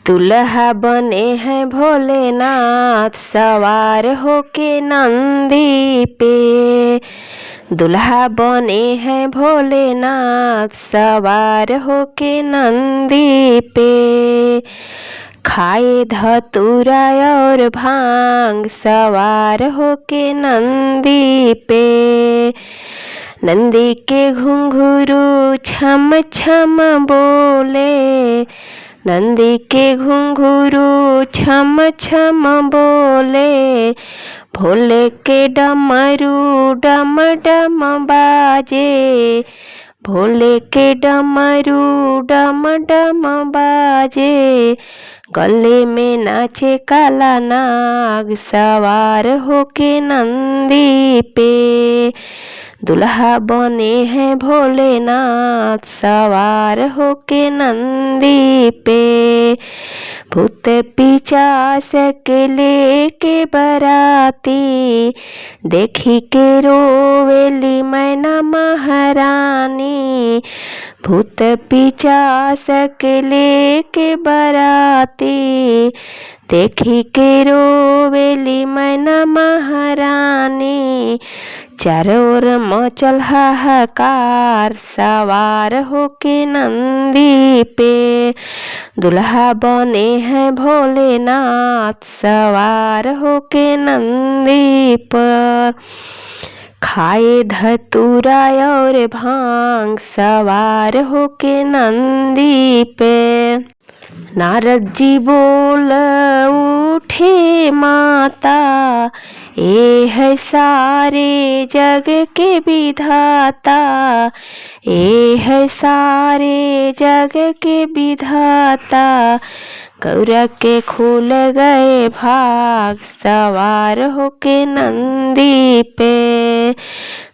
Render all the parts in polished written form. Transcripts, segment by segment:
दुल्हा बने हैं भोलेनाथ सवार होके नंदी पे। दुल्हा बने हैं भोलेनाथ सवार होके नंदी पे। खाए धतूरा और भांग सवार होके नंदी पे। नंदी के घुंघरू छम छम बोले। नंदी के घुंघरू छम छम बोले। भोले के डमरू डम डम बाजे। भोले के डमरू डम डम बाजे। गले में नाचे काला नाग सवार होके नंदी पे। दुल्हा बने हैं भोलेनाथ सवार होके नंदी पे। भूत पिचास के लेके बराती। देखी के रोवेली मैना महारानी। भूत पिचास के लेके बराती। देखी के रोवेली मैना महारानी। चारों ओर मचल हाहाकार सवार होके नंदी पे। दुल्हा बने हैं भोलेनाथ सवार होके नंदी पर। खाए धतूरा और भांग सवार होके नंदी पे। नारद जी बोल उठे माता। ये है सारे जग के विधाता। ये है सारे जग के विधाता। गौरा के खुल गए भाग सवार होके नंदी पे।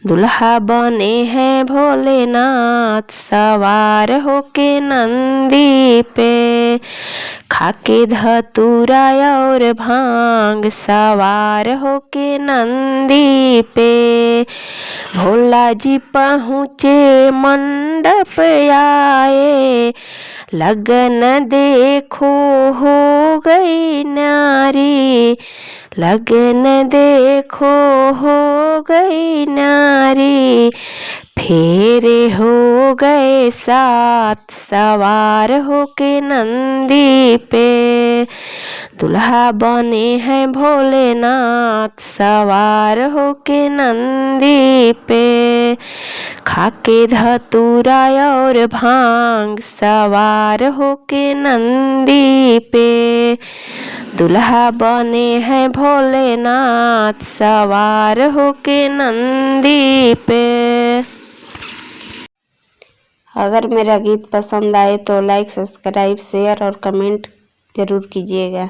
दुल्हा बने हैं भोलेनाथ सवार होके नंदी पे। खाके धतूरा और भांग सवार होके नंदी पे। भोला जी पहुँचे मंडप आए। लगन देखो हो गई नारी। लगन देखो हो गई नारी। फेरे हो गए साथ सवार होके नंदी पे। दुल्हा बने हैं भोलेनाथ सवार होके नंदी पे। खाके धतूरा और भांग सवार होके नंदी पे। दुल्हा बने हैं भोलेनाथ सवार होके नंदी पे। अगर मेरा गीत पसंद आए तो लाइक सब्सक्राइब शेयर और कमेंट ज़रूर कीजिएगा।